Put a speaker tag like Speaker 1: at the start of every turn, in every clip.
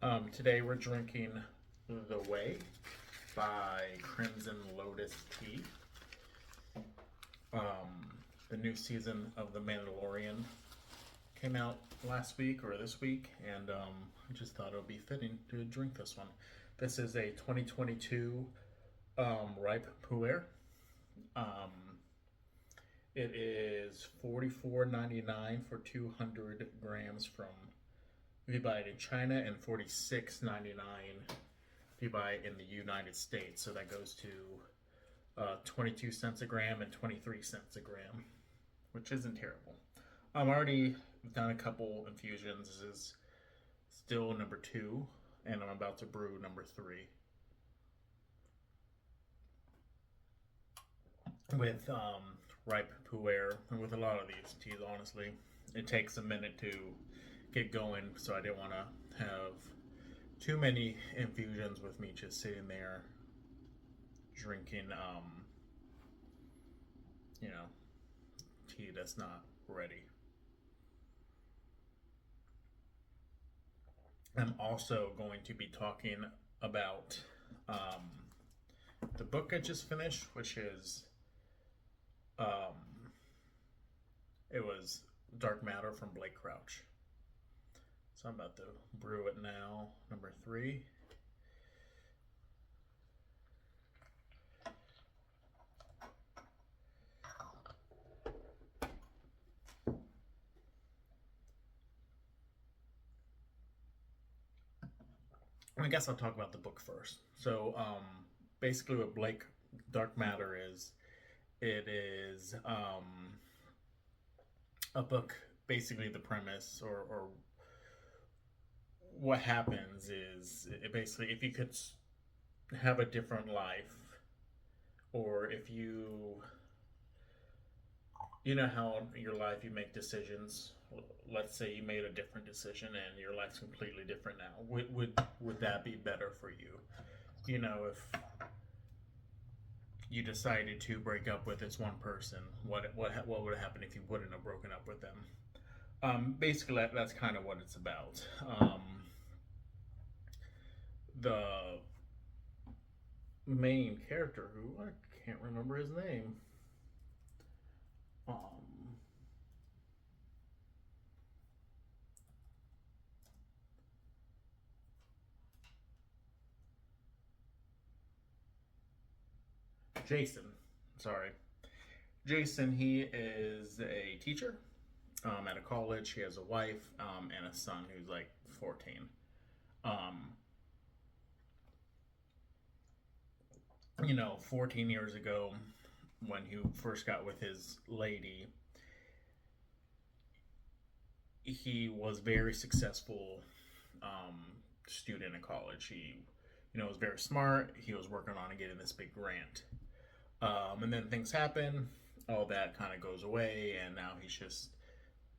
Speaker 1: Today we're drinking The Way by Crimson Lotus Tea. The new season of The Mandalorian came out last week or this week, and I just thought it would be fitting to drink this one. This is a 2022 ripe pu'er. Um, it is $44.99 for 200 grams from if you buy it in China, and $46.99 if you buy it in the United States. So that goes to 22 cents a gram and 23 cents a gram, which isn't terrible. I'm already done a couple infusions. This is still number 2, and I'm about to brew number 3 with ripe pu'er. And with a lot of these teas, honestly, it takes a minute to get going, so I didn't want to have too many infusions with me just sitting there drinking tea that's not ready. I'm also going to be talking about the book I just finished, which is it was Dark Matter from Blake Crouch. So I'm about to brew it now, number 3. I guess I'll talk about the book first. So basically what Blake Dark Matter is, it is a book, basically the premise or what happens is it basically, if you could have a different life, or if you know how in your life you make decisions. Let's say you made a different decision and your life's completely different now. Would that be better for you? If you decided to break up with this one person, what would happen if you wouldn't have broken up with them? Basically, that's kind of what it's about. The main character, who I can't remember his name, Jason. Sorry, Jason. He is a teacher at a college. He has a wife and a son who's like 14. Um, 14 years ago, when he first got with his lady, he was very successful student in college. He, was very smart. He was working on getting this big grant. And then things happen. All that kind of goes away, and now he's just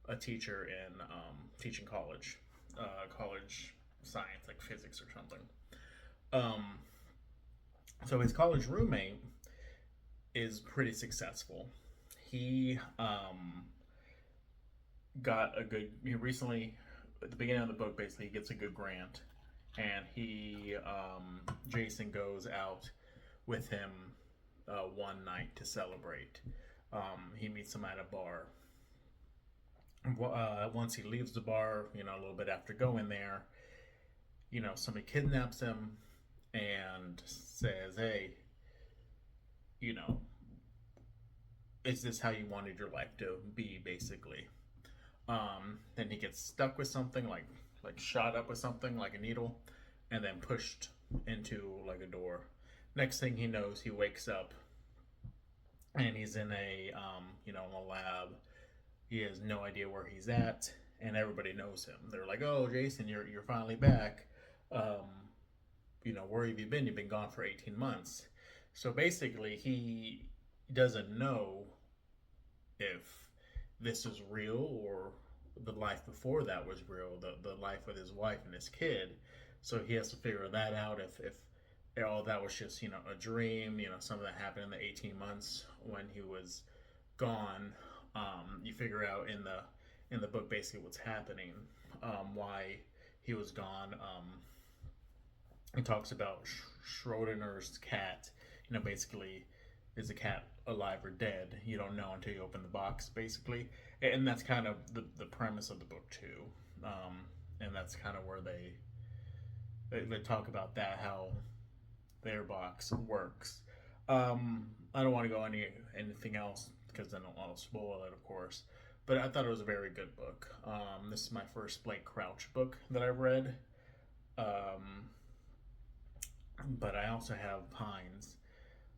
Speaker 1: a teacher in teaching college science, like physics or something. Um, so his college roommate is pretty successful. He got a good. He recently, at the beginning of the book, basically he gets a good grant, and Jason goes out with him one night to celebrate. He meets him at a bar. Once he leaves the bar, a little bit after going there, somebody kidnaps him and says, "Hey, you know, is this how you wanted your life to be?" Basically. Then he gets stuck with something, like shot up with something like a needle, and then pushed into like a door. Next thing he knows, he wakes up and he's in in a lab. He has no idea where he's at, and everybody knows him. They're like, "Oh, Jason, you're finally back. Where have you been? You've been gone for 18 months." So basically, he doesn't know if this is real or the life before that was real, the life with his wife and his kid. So he has to figure that out, if all that was just, a dream, something that happened in the 18 months when he was gone. You figure out in the book basically what's happening, why he was gone. He talks about Schrodinger's cat. Basically, is the cat alive or dead? You don't know until you open the box, basically. And that's kind of the premise of the book too. And that's kind of where they talk about that, how their box works. I don't want to go anything else because then I'll spoil it, of course. But I thought it was a very good book. This is my first Blake Crouch book that I've read. But I also have Pines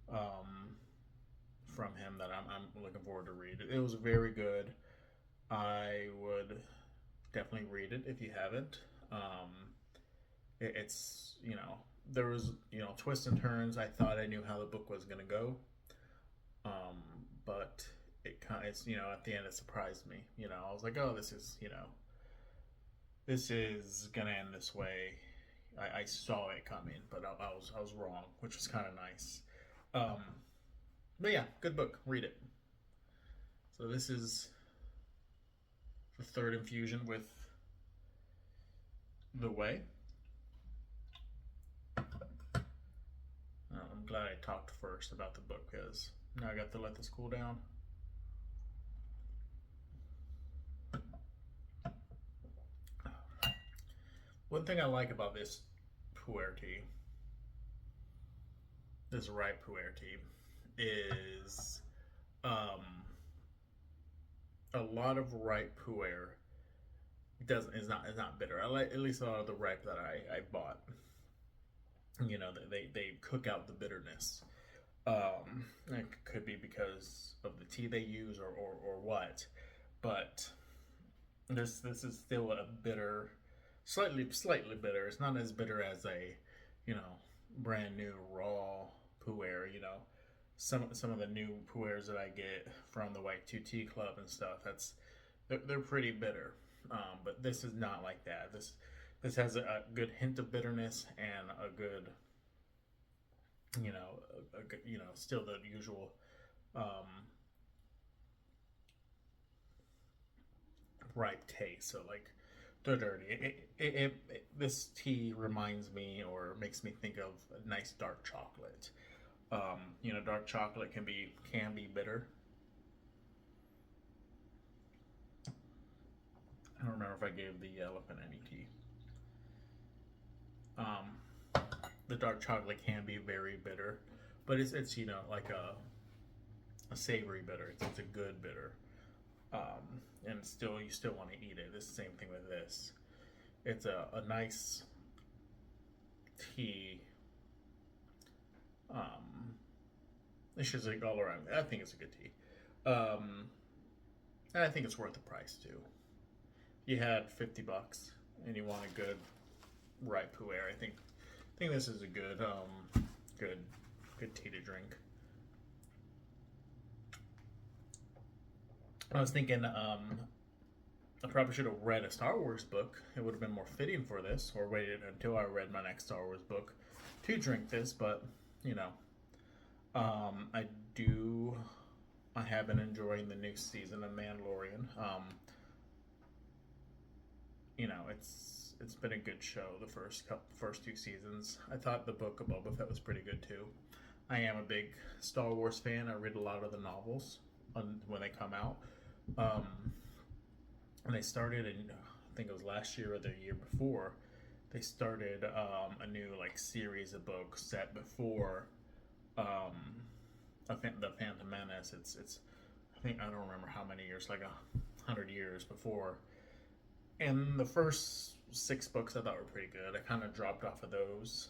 Speaker 1: from him that I'm looking forward to read. It was very good. I would definitely read it if you haven't. It's there was twists and turns. I thought I knew how the book was gonna go, but it's at the end it surprised me. I was like, oh, this is gonna end this way. I saw it coming, but I was wrong, which was kind of nice. But yeah, good book. Read it. So this is the third infusion with The Way. I'm glad I talked first about the book because now I got to let this cool down. One thing I like about this pu'er tea, this ripe pu'er tea, is a lot of ripe pu'er is not bitter. I like at least a lot of the ripe that I bought. They cook out the bitterness. It could be because of the tea they use or what, but this is still a bitter, slightly bitter. It's not as bitter as a brand new raw pu'er. Some of the new pu'ers that I get from the White 2 Tea Club and stuff, they're pretty bitter. But this is not like that. This has a good hint of bitterness and a good, still the usual ripe taste. So like they're dirty. This tea reminds me or makes me think of a nice dark chocolate. Dark chocolate can be bitter. I don't remember if I gave the elephant any tea. The dark chocolate can be very bitter, but it's like a savory bitter. It's a good bitter, and you still want to eat it. It's the same thing with this. It's a nice tea. It's just like all around. I think it's a good tea, and I think it's worth the price too. You had $50 and you want a good ripe pu'er. I think this is a good tea to drink. I was thinking I probably should have read a Star Wars book. It would have been more fitting for this, or waited until I read my next Star Wars book to drink this. But I have been enjoying the new season of Mandalorian. It's been a good show. The first two seasons. I thought the book of Boba Fett was pretty good too. I am a big Star Wars fan. I read a lot of the novels when they come out. And they started in, I think it was last year or the year before. They started a new series of books set before the Phantom Menace. It's I think I don't remember how many years, like 100 years before. And the first 6 books I thought were pretty good. I kind of dropped off of those.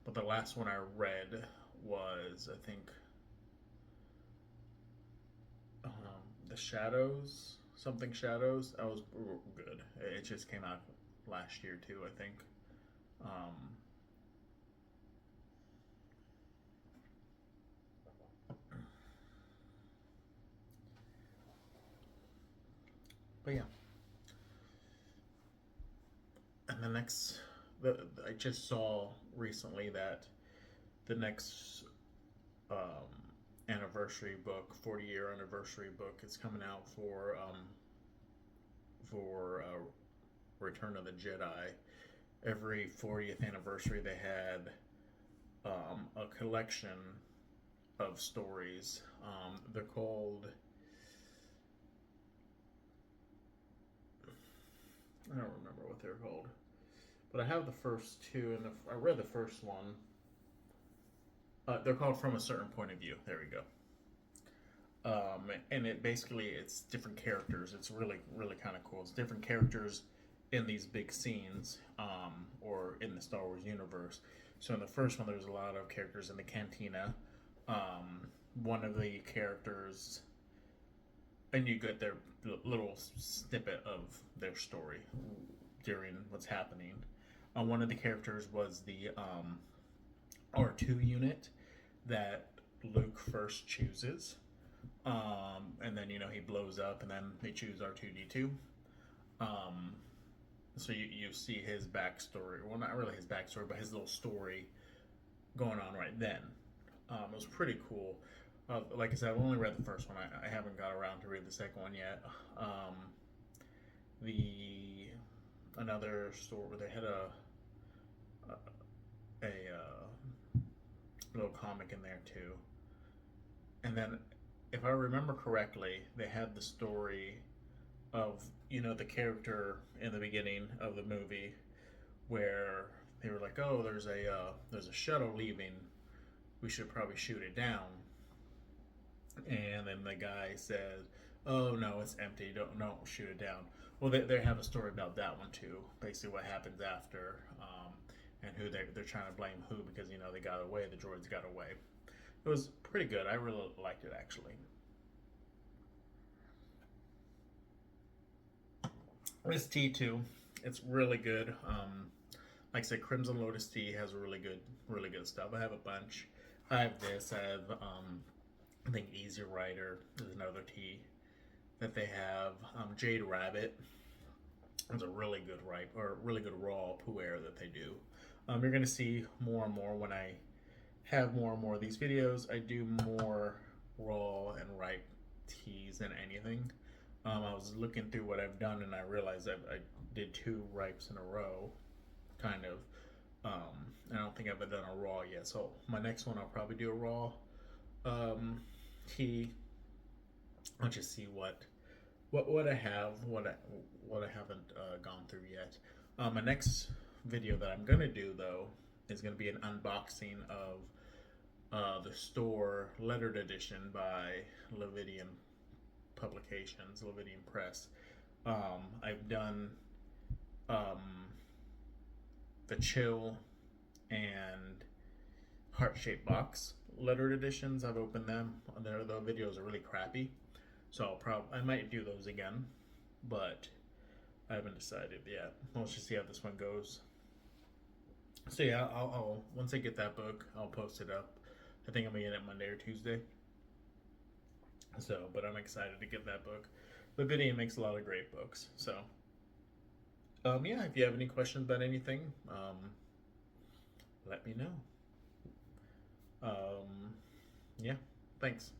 Speaker 1: But the last one I read was, I think, The Shadows, something Shadows. That was good. It just came out last year too, I think. But yeah. And the next, I just saw recently that the next anniversary book, 40-year anniversary book, is coming out for Return of the Jedi. Every 40th anniversary, they had a collection of stories. They're called, I don't remember what they're called, but I have the first two, and I read the first one. They're called From a Certain Point of View. There we go. And it's different characters. It's really, really kind of cool. It's different characters in these big scenes, or in the Star Wars universe. So in the first one, there's a lot of characters in the cantina. One of the characters, and you get their little snippet of their story during what's happening. One of the characters was the R2 unit that Luke first chooses. And then, he blows up, and then they choose R2-D2. So you see his backstory. Well, not really his backstory, but his little story going on right then. It was pretty cool. Like I said, I've only read the first one. I haven't got around to read the second one yet. Another store where they had a little comic in there too. And then, if I remember correctly, they had the story of, the character in the beginning of the movie where they were like, oh, there's a shuttle leaving. We should probably shoot it down. And then the guy said, oh, no, it's empty. Don't shoot it down. Well, they have a story about that one too. Basically what happens after, and who they're trying to blame who, because, they got away. The droids got away. It was pretty good. I really liked it, actually. This tea too, it's really good. Like I said, Crimson Lotus Tea has really good stuff. I have a bunch. I have this. I have, I think Easy Rider is another tea that they have. Jade Rabbit is a really good really good raw pu'er that they do. You're gonna see more and more when I have more and more of these videos. I do more raw and ripe teas than anything. I was looking through what I've done, and I realized I did 2 ripes in a row, kind of. I don't think I've done a raw yet, so my next one I'll probably do a raw tea. I'll just see what I have, what I haven't gone through yet. My next video that I'm gonna do though is gonna be an unboxing of the store lettered edition by Levidian Publications, Levidian Press. I've done the Chill and Heart-Shaped Box lettered editions. I've opened them. The videos are really crappy, so I might do those again, but I haven't decided yet. Let's just see how this one goes. So yeah, I'll once I get that book, I'll post it up. I think I'm gonna get it Monday or Tuesday. So, but I'm excited to get that book. Levidian makes a lot of great books. So, yeah, if you have any questions about anything, let me know. Yeah, thanks.